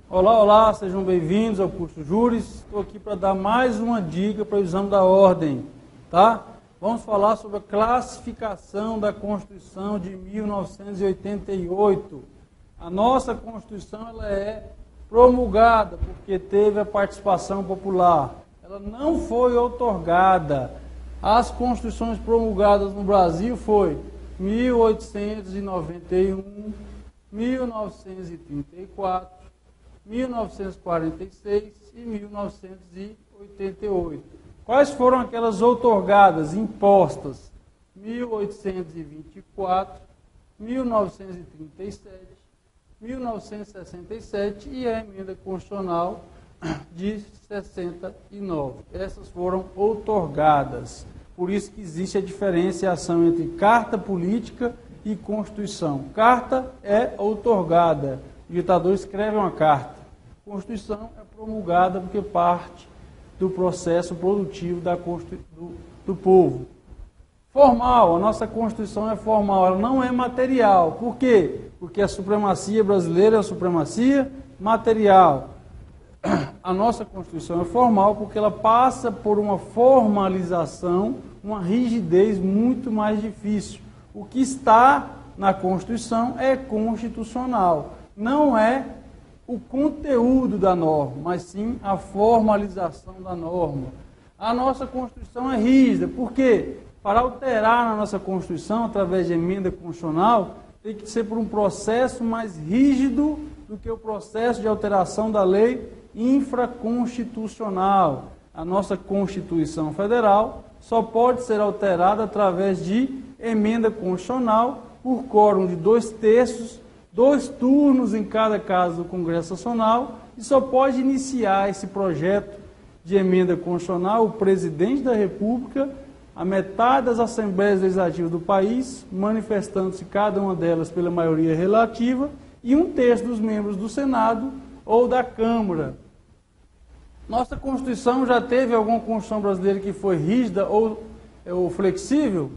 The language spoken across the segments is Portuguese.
Olá, olá, sejam bem-vindos ao curso Júris. Estou aqui para dar mais uma dica para o exame da ordem, tá? Vamos falar sobre a classificação da Constituição de 1988. A nossa Constituição ela é promulgada porque teve a participação popular. Ela não foi outorgada. As constituições promulgadas no Brasil foi 1891, 1934, 1946 e 1988. Quais foram aquelas outorgadas, impostas? 1824, 1937, 1967 e a emenda constitucional de 69. Essas foram outorgadas. Por isso que existe a diferenciação entre carta política e Constituição. Carta é outorgada. O ditador escreve uma carta. Constituição é promulgada porque parte do processo produtivo do povo. Formal, a nossa Constituição é formal, ela não é material. Por quê? Porque a supremacia brasileira é a supremacia material. A nossa Constituição é formal porque ela passa por uma formalização, uma rigidez muito mais difícil. O que está na Constituição é constitucional. Não é o conteúdo da norma, mas sim a formalização da norma. A nossa Constituição é rígida, porque para alterar na nossa Constituição, através de emenda constitucional, tem que ser por um processo mais rígido do que o processo de alteração da lei infraconstitucional. A nossa Constituição Federal só pode ser alterada através de emenda constitucional por quórum de 2/3, 2 turnos em cada caso do Congresso Nacional, e só pode iniciar esse projeto de emenda constitucional o presidente da República, a metade das assembleias legislativas do país, manifestando-se cada uma delas pela maioria relativa, e 1/3 dos membros do Senado ou da Câmara. Nossa Constituição já teve alguma Constituição brasileira que foi rígida ou flexível?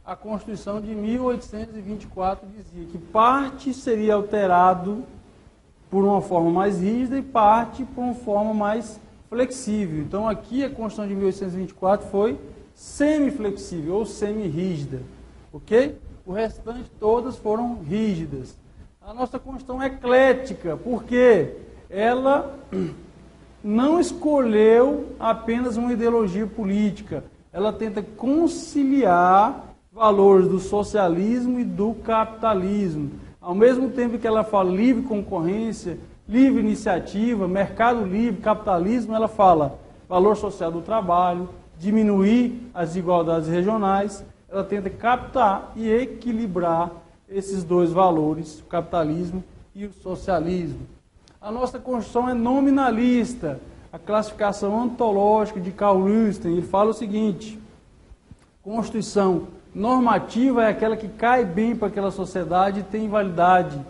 A Constituição de 1824 dizia que parte seria alterado por uma forma mais rígida e parte por uma forma mais flexível. Então aqui a Constituição de 1824 foi semiflexível ou semi-rígida, ok? O restante todas foram rígidas. A nossa Constituição é eclética, porque ela não escolheu apenas uma ideologia política, ela tenta conciliar valores do socialismo e do capitalismo. Ao mesmo tempo que ela fala livre concorrência, livre iniciativa, mercado livre, capitalismo, ela fala valor social do trabalho, diminuir as desigualdades regionais. Ela tenta captar e equilibrar esses dois valores, o capitalismo e o socialismo. A nossa Constituição é nominalista. A classificação ontológica de Carl Lusten, ele fala o seguinte: Constituição normativa é aquela que cai bem para aquela sociedade e tem validade.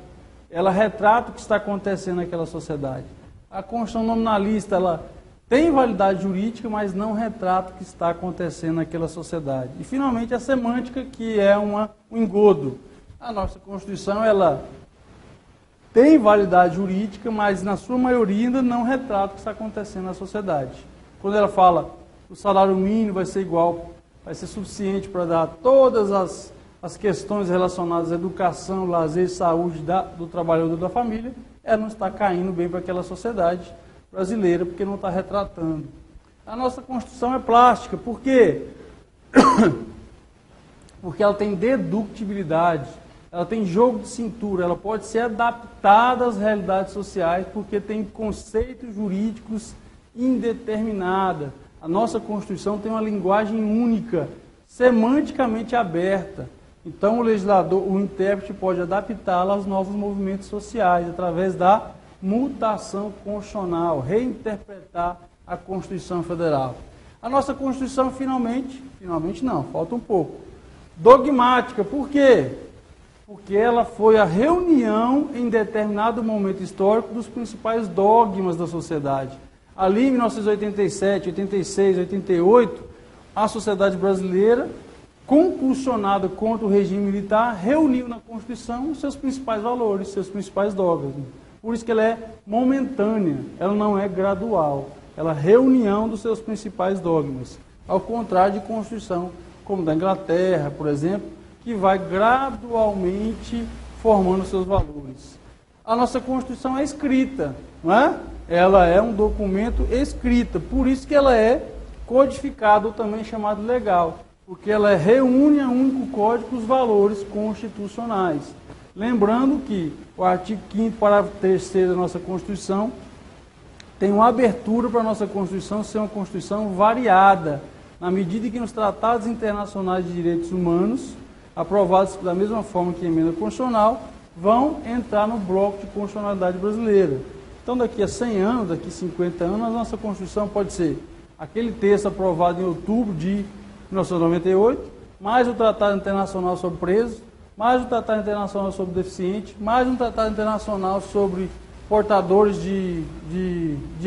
Ela retrata o que está acontecendo naquela sociedade. A Constituição nominalista, ela tem validade jurídica, mas não retrata o que está acontecendo naquela sociedade. E, finalmente, a semântica, que é um engodo. A nossa Constituição, ela tem validade jurídica, mas, na sua maioria, ainda não retrata o que está acontecendo na sociedade. Quando ela fala que o salário mínimo vai ser igual, vai ser suficiente para dar todas as questões relacionadas à educação, lazer e saúde do trabalhador da família, ela não está caindo bem para aquela sociedade brasileira, porque não está retratando. A nossa Constituição é plástica. Por quê? Porque ela tem dedutibilidade, ela tem jogo de cintura, ela pode ser adaptada às realidades sociais, porque tem conceitos jurídicos indeterminados. A nossa Constituição tem uma linguagem única, semanticamente aberta. Então o legislador, o intérprete pode adaptá-la aos novos movimentos sociais, através da mutação constitucional, reinterpretar a Constituição Federal. A nossa Constituição finalmente não, falta um pouco, dogmática. Por quê? Porque ela foi a reunião em determinado momento histórico dos principais dogmas da sociedade. Ali em 1987, 86, 88, a sociedade brasileira, compulsionada contra o regime militar, reuniu na Constituição os seus principais valores, seus principais dogmas. Por isso que ela é momentânea, ela não é gradual. Ela é a reunião dos seus principais dogmas. Ao contrário de Constituição, como da Inglaterra, por exemplo, que vai gradualmente formando seus valores. A nossa Constituição é escrita, não é? Ela é um documento escrito, por isso que ela é codificada, ou também chamada legal, porque ela reúne a um único código os valores constitucionais. Lembrando que o artigo 5º, parágrafo 3º da nossa Constituição tem uma abertura para a nossa Constituição ser uma Constituição variada, na medida que nos tratados internacionais de direitos humanos, aprovados da mesma forma que a emenda constitucional, vão entrar no bloco de constitucionalidade brasileira. Então, daqui a 100 anos, daqui a 50 anos, a nossa Constituição pode ser aquele texto aprovado em outubro de 1998, mais o Tratado Internacional sobre Presos, mais o Tratado Internacional sobre Deficiente, mais um Tratado Internacional sobre portadores de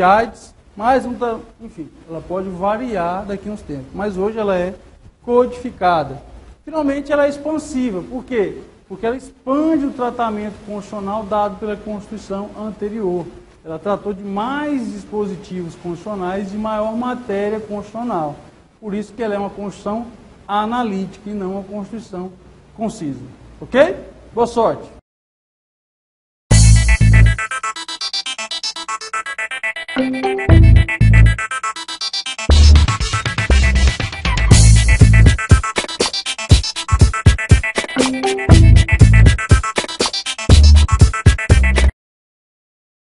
AIDS, mais um... Enfim, ela pode variar daqui a uns tempos, mas hoje ela é codificada. Finalmente, ela é expansiva. Por quê? Porque ela expande o tratamento constitucional dado pela Constituição anterior. Ela tratou de mais dispositivos constitucionais, de maior matéria constitucional. Por isso que ela é uma Constituição analítica e não uma Constituição concisa. Ok? Boa sorte!